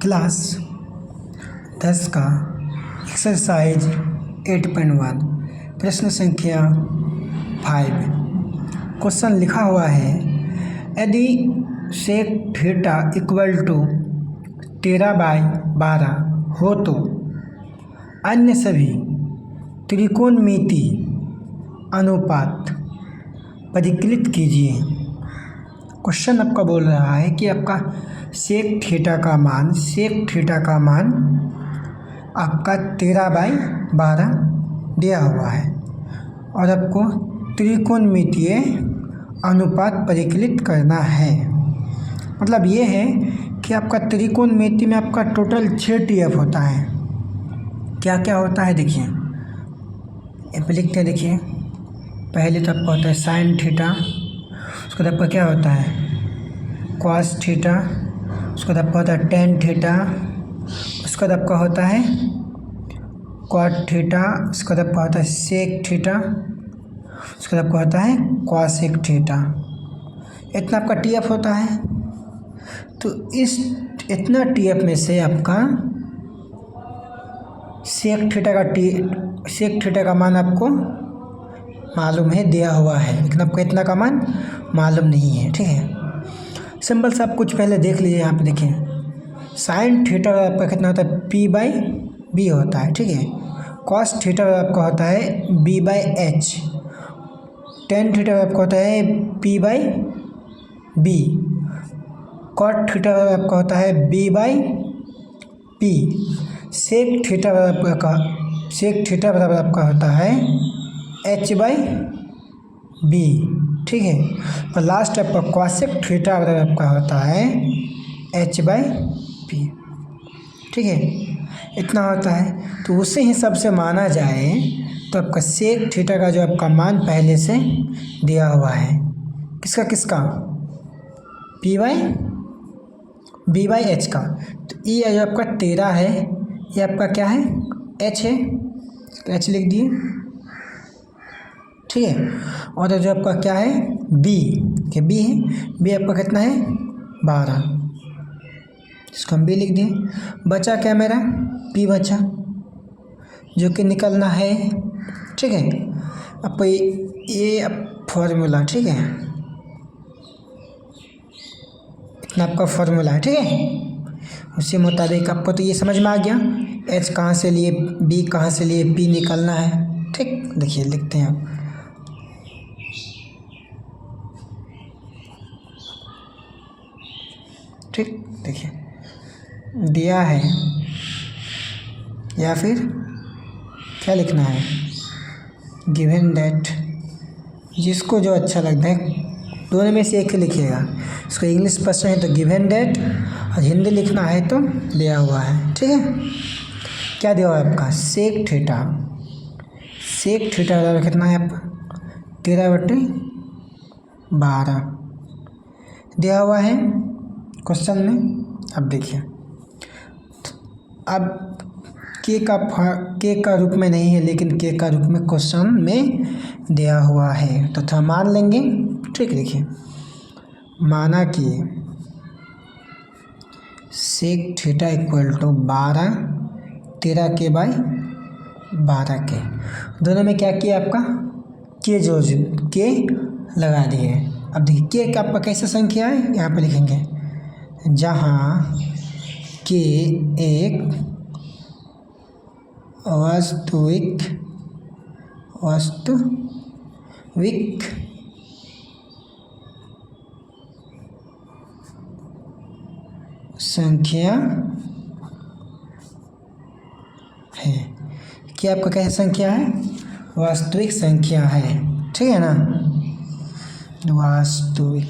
Class 10 का exercise 8.1 प्रश्न संख्या 5। क्वेश्चन लिखा हुआ है, यदि सेक थीटा इक्वल टू 13/12 हो तो अन्य सभी त्रिकोणमिति अनुपात परिकलित कीजिए। क्वेश्चन आपका बोल रहा है कि आपका सेक थीटा का मान आपका 13/12 दिया हुआ है और आपको त्रिकोणमितीय अनुपात परिकलित करना है। मतलब ये है कि आपका त्रिकोणमिति में आपका टोटल 6 TF होता है। क्या क्या होता है देखिए, यहाँ पे लिखते हैं। देखिए पहले तो आपका होता है साइन थीटा, उसके बाद आपका क्या होता है कॉस थीटा, उसके बाद आपका होता है टेन थीटा, उसके बाद आपका होता है कॉट थीटा, उसके बाद आपका होता है सेक थीटा, उसके बाद आपका होता है कॉसेक थीटा। इतना आपका TF होता है। तो इस इतना TF में से आपका सेक थीटा का मान आपको मालूम है, दिया हुआ है, लेकिन आपको इतना का मान मालूम नहीं है। ठीक है, सिंपल से आप कुछ पहले देख लीजिए। यहाँ पे देखिए साइन थीटा आपका कितना होता है P/B होता है। ठीक है, कॉस थीटा आपका होता है B/H, टेन थीटा आपका होता है P/B, कॉट थीटा आपका होता है B/P, सेक थीटा बराबर आपका होता है H/B। ठीक है, और लास्ट आपका कॉसेक थीटा बराबर आपका होता है H/P। ठीक है, इतना होता है। तो उसी हिसाब से माना जाए तो आपका सेक थीटा का जो आपका मान पहले से दिया हुआ है, किसका B/H का। तो ये जो आपका 13 है, ये आपका क्या है H है, तो H लिख दिए। ठीक है, और जो आपका क्या है B है, B आपका कितना है 12, इसको हम B लिख दिए। बचा क्या मेरा P बचा, जो कि निकलना है। ठीक है, अब ये फॉर्मूला, ठीक है, इतना आपका फॉर्मूला है। ठीक है, उसी मुताबिक आपको तो ये समझ में आ गया, H कहाँ से लिए, B कहाँ से लिए, P निकलना है। ठीक, देखिए लिखते हैं आप। ठीक, देखिए दिया है, या फिर क्या लिखना है, गिवन दैट, जिसको जो अच्छा लगता है दोनों में से एक ही लिखिएगा। इसको इंग्लिश पसंद है तो गिवन दैट, और हिंदी लिखना है तो दिया हुआ है। ठीक है, क्या दिया हुआ है आपका सेक थीटा बराबर कितना है आपका 13/12 दिया हुआ है क्वेश्चन में। अब देखिए, अब के का रूप में नहीं है, लेकिन के का रूप में क्वेश्चन में दिया हुआ है, तो थोड़ा मान लेंगे। ठीक, देखिए माना कि सेक थीटा इक्वल टू 13 के बाई 12 के, दोनों में क्या किया आपका के लगा दिए। अब देखिए के आपका कैसा संख्या है, यहाँ पे लिखेंगे जहाँ के एक वास्तविक संख्या है। क्या आपका कैसा संख्या है, वास्तविक संख्या है। ठीक है ना, वास्तविक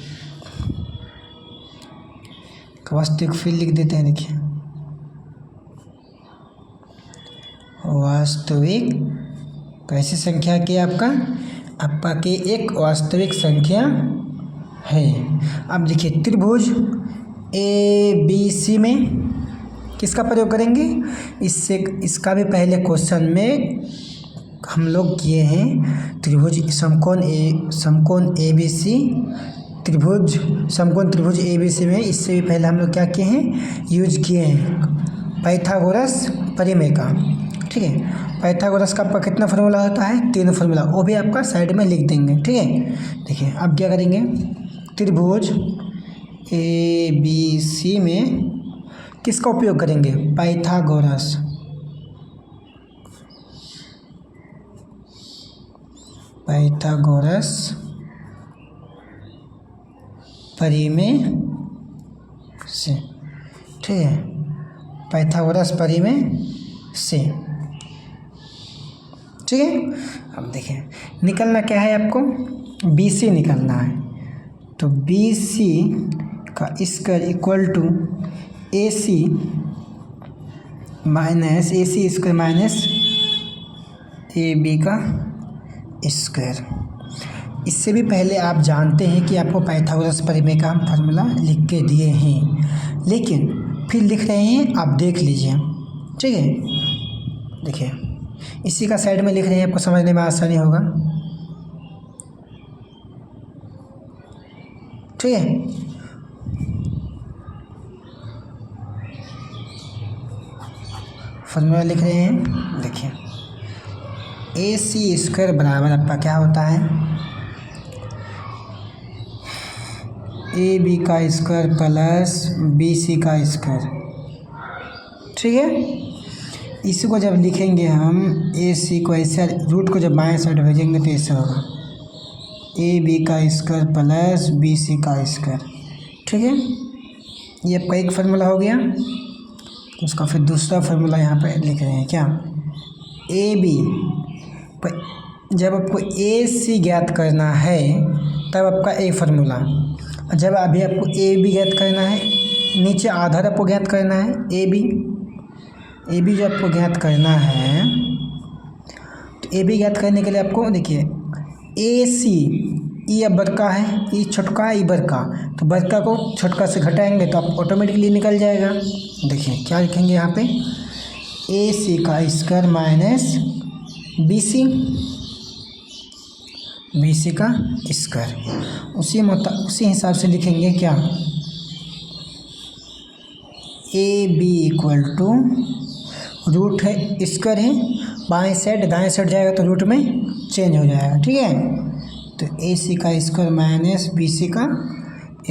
फिर लिख देते हैं। देखिए वास्तविक कैसी संख्या की आपका के एक वास्तविक संख्या है। अब देखिए त्रिभुज ABC में किसका प्रयोग करेंगे, इसका भी पहले क्वेश्चन में हम लोग किए हैं। त्रिभुज समकोण ABC त्रिभुज समकोण त्रिभुज ABC में इससे भी पहले हम लोग क्या किए हैं, यूज किए हैं पाइथागोरस परिमेय का। ठीक है, पाइथागोरस का आपका कितना फार्मूला होता है, 3 फार्मूला, वो भी आपका साइड में लिख देंगे। ठीक है, देखिए अब क्या करेंगे, त्रिभुज ABC में किसका उपयोग करेंगे, पाइथागोरस। पाइथागोरस परिमेय से। ठीक है, पाइथागोरस परिमेय से। ठीक है, अब देखिए निकलना क्या है आपको, BC निकलना है। तो BC का square equal to AC square minus AB का स्क्वायर। इससे भी पहले आप जानते हैं कि आपको पाइथागोरस परिमेय का हम फार्मूला लिख के दिए हैं, लेकिन फिर लिख रहे हैं, आप देख लीजिए। ठीक है, देखिए इसी का साइड में लिख रहे हैं, आपको समझने में आसानी होगा। ठीक है, फार्मूला लिख रहे हैं, देखिए AC स्क्वायर बराबर आपका क्या होता है, AB का स्क्वायर प्लस BC का स्क्वायर। ठीक है, इसी को जब लिखेंगे हम, AC को ऐसे रूट को जब बाएं साइड भेजेंगे तो ऐसे होगा, AB का स्क्वायर प्लस BC का स्क्वायर। ठीक है, ये आपका एक फार्मूला हो गया। तो उसका फिर दूसरा फार्मूला यहाँ पे लिख रहे हैं, क्या, AB जब आपको AC ज्ञात करना है तब आपका A फार्मूला, जब अभी आपको AB ज्ञात करना है, नीचे आधार आपको ज्ञात करना है, AB जो आपको ज्ञात करना है, तो AB ज्ञात करने के लिए आपको देखिए AC, ई अब बड़का है, ई छोटका है, ई बड़का, तो बड़का को छोटका से घटाएंगे तो आप ऑटोमेटिकली निकल जाएगा। देखिए क्या लिखेंगे यहाँ पे, AC का स्क्वायर माइनस BC का स्क्वायर। उसी हिसाब से लिखेंगे क्या, AB इक्वल टू रूट है, स्क्वायर है, बाएं साइड दाएं साइड जाएगा तो रूट में चेंज हो जाएगा। ठीक है, तो AC का स्क्वायर माइनस BC का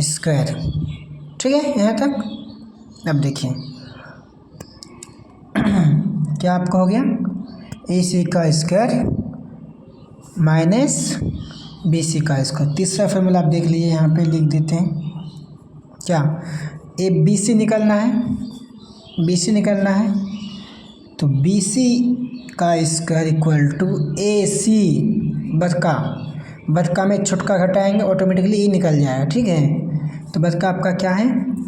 स्क्वायर। ठीक है, यहाँ तक। अब देखिए क्या आपका हो गया, AC का स्क्वायर माइनस BC का स्क्वायर। तीसरा फार्मूला आप देख लीजिए, यहाँ पे लिख देते हैं, क्या, BC निकलना है, BC निकलना है, तो BC का स्क्वायर इक्वल टू AC बड़का में छोटका घटाएंगे ऑटोमेटिकली ये निकल जाएगा। ठीक है, तो बड़का आपका क्या है,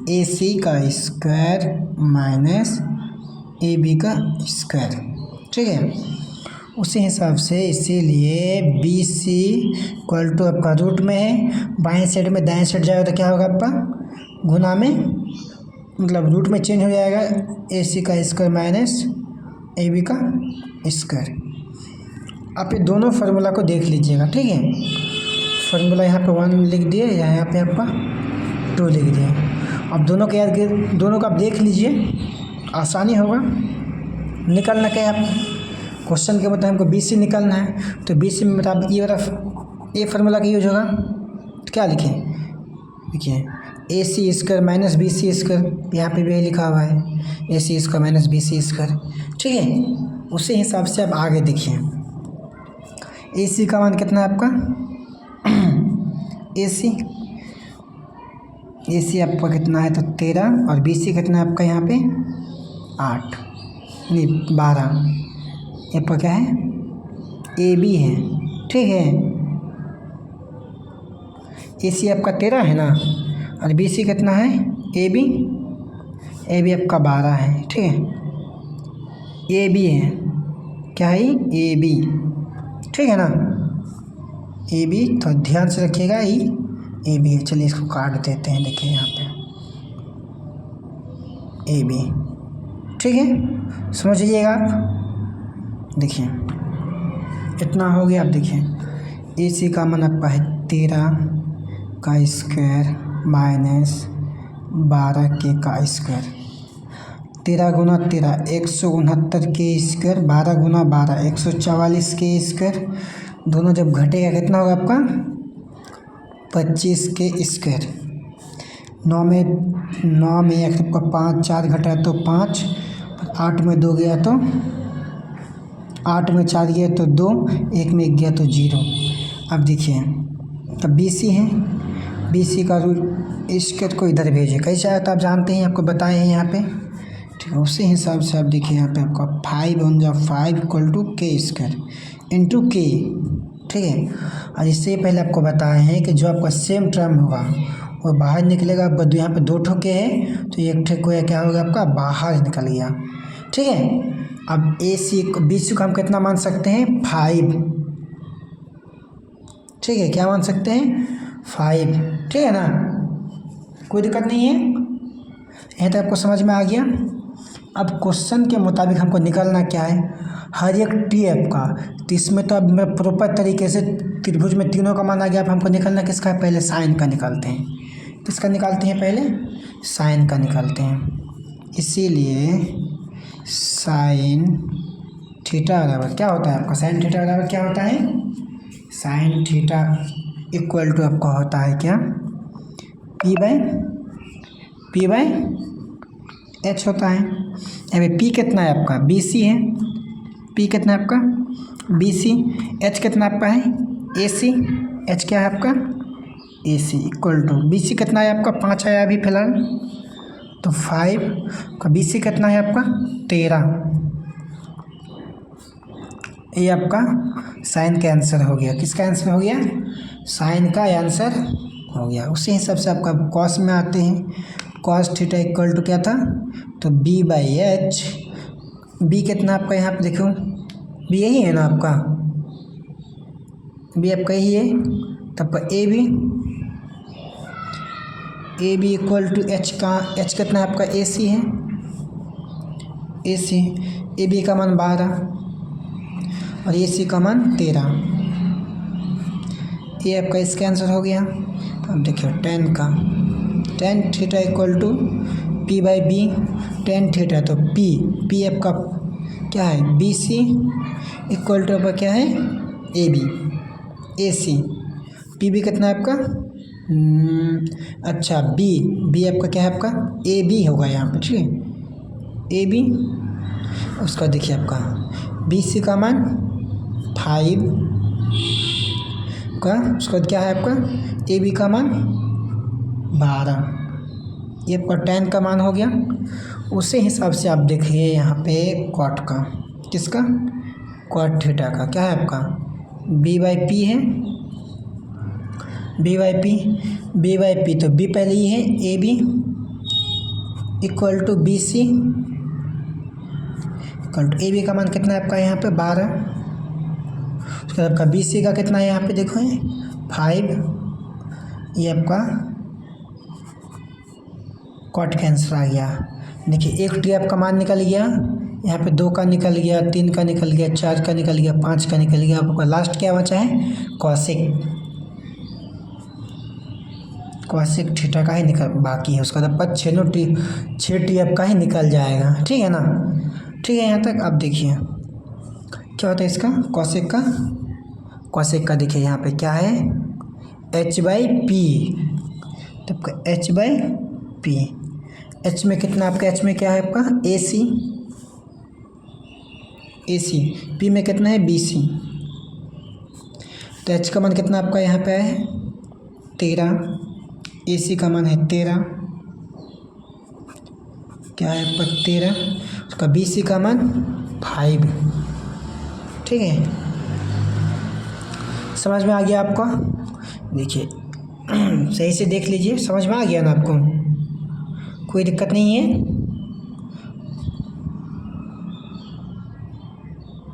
AC का स्क्वायर माइनस AB का स्क्वायर। ठीक है, उसी हिसाब से इसीलिए BC इक्वल टू आपका रूट में है, बाएं साइड में दाएं साइड जाएगा तो क्या होगा आपका, गुना में, मतलब रूट में चेंज हो जाएगा, AC का स्क्वायर माइनस AB का स्क्वायर। आप ये दोनों फार्मूला को देख लीजिएगा। ठीक है, फार्मूला यहाँ पे 1 लिख दिए, यहाँ पे आपका 2 लिख दिए। अब दोनों के याद, दोनों का आप देख लीजिए, आसानी होगा। निकलना क्या है आपको, क्वेश्चन के मुताबिक हमको BC निकलना है, तो BC में मतलब ये वाला ए फार्मूला का यूज होगा। तो क्या लिखें, देखिए AC square minus BC square, यहाँ पे भी लिखा हुआ है, AC square minus BC square. ठीक है, उसी हिसाब से अब आगे देखिए, AC का मान कितना है आपका, AC आपका कितना है, तो 13, और BC कितना है आपका यहाँ पे 8 नहीं 12, ये आपका क्या है, AB है। ठीक है, AC आपका 13 है ना, और BC कितना है, AB आपका 12 है। ठीक है, AB है, क्या है, AB। ठीक है ना, AB, तो ध्यान से रखिएगा, ये AB है। चलिए इसको काट देते हैं, देखिए यहाँ पे AB। ठीक है, समझ लीजिएगा आप। देखिए इतना हो गया। अब देखिए AC का मान आपका है 13, का स्क्वायर माइनस 12k का स्क्वायर। 13 गुना 13 169k स्क्वायर, 12 गुना 12 144k स्क्वायर। दोनों जब घटेगा कितना होगा आपका 25k स्क्वायर। 9 में एक आपका 5, 4 घटा तो 5, 8 में 2 गया तो 8 में 4 गया तो 2, 1 में 1 गया तो 0। अब देखिए तब BC है, BC का रूट स्क्वायर को इधर भेजे कैसे आया तो आप जानते हैं, आपको बताए हैं यहाँ पे, ठीक है। उसी हिसाब से आप देखिए यहाँ पे आपका 5 equal to k square into k, ठीक है। और इससे पहले आपको बताए हैं कि जो आपका सेम टर्म होगा वो बाहर निकलेगा। अब यहाँ पे 2 ठो के है तो एक ठो को क्या होगा आपका बाहर निकल गया, ठीक है। अब BC को हम कितना मान सकते हैं 5, ठीक है। क्या मान सकते हैं 5, ठीक है ना, कोई दिक्कत नहीं है। यहाँ तक आपको समझ में आ गया। अब क्वेश्चन के मुताबिक हमको निकालना क्या है, हर एक TF का। तो इसमें तो अब मैं प्रॉपर तरीके से त्रिभुज में तीनों का मान आ गया। अब हमको निकालना किसका है, पहले साइन का निकालते हैं। किसका निकालते हैं, पहले साइन का निकालते हैं। इसीलिए साइन थीटा बराबर क्या होता है आपका, साइन थीटा बराबर क्या होता है, साइन थीटा इक्वल टू आपका होता है क्या P बाई H होता है। यहाँ पे P कितना है आपका BC है, P कितना है आपका BC, H कितना आपका है AC, H क्या है आपका AC इक्वल टू BC कितना है आपका 5 आया अभी फिलहाल तो 5 का BC कितना है आपका 13। ये आपका साइन का आंसर हो गया। किसका आंसर हो गया, साइन का आंसर हो गया। उसी हिसाब से आपका कॉस में आते हैं। कॉस थीटा इक्वल टू क्या था, तो B बाई H। B कितना आपका यहाँ पे देखो, B यही है ना आपका, B आपका यही है। तब का AB इक्वल टू H का, H कितना है आपका AC है, AC AB का मान 12 और AC का मान 13। ये आपका इसका आंसर हो गया। अब देखिए tan theta equal to P by B, tan theta तो P आपका क्या है BC इक्वल टू आपका क्या है AB AC। PB कितना है आपका अच्छा B आपका क्या है आपका AB होगा यहाँ पे, ठीक है AB। उसका देखिए आपका BC का मान 5 का, उसका क्या है आपका AB का मान 12। ये आपका tan का मान हो गया। उसी हिसाब से आप देखिए यहाँ पे कॉट का, किसका कॉट थीटा का क्या है आपका B बाई P है, B बाई P तो B पहले ही है AB equal to BC equal to AB का मान कितना है आपका यहाँ पे 12। उसके बाद आपका BC का कितना है यहाँ पे देखो 5। ये आपका कॉट का आंसर आ गया। देखिए एक टी आपका मान निकल गया, यहाँ पे 2 का निकल गया, 3 का निकल गया, 4 का निकल गया, 5 का निकल गया। आपका लास्ट क्या बचा है कॉसेक थीटा का ही निकल बाकी है। उसका बाद 6 टी आपका ही निकल जाएगा, ठीक है ना, ठीक है। यहाँ तक आप देखिए क्या होता है इसका कॉसेक का देखिए यहाँ पे क्या है H बाई P। तब का H बाई P, H में कितना आपका H में क्या है आपका AC, P में कितना है BC। तो H का मान कितना आपका यहाँ पे है 13, AC का मान है 13, क्या है आपका 13, उसका BC का मान 5, ठीक है। समझ में आ गया आपको, देखिए सही से देख लीजिए, समझ में आ गया ना आपको, कोई दिक्कत नहीं है।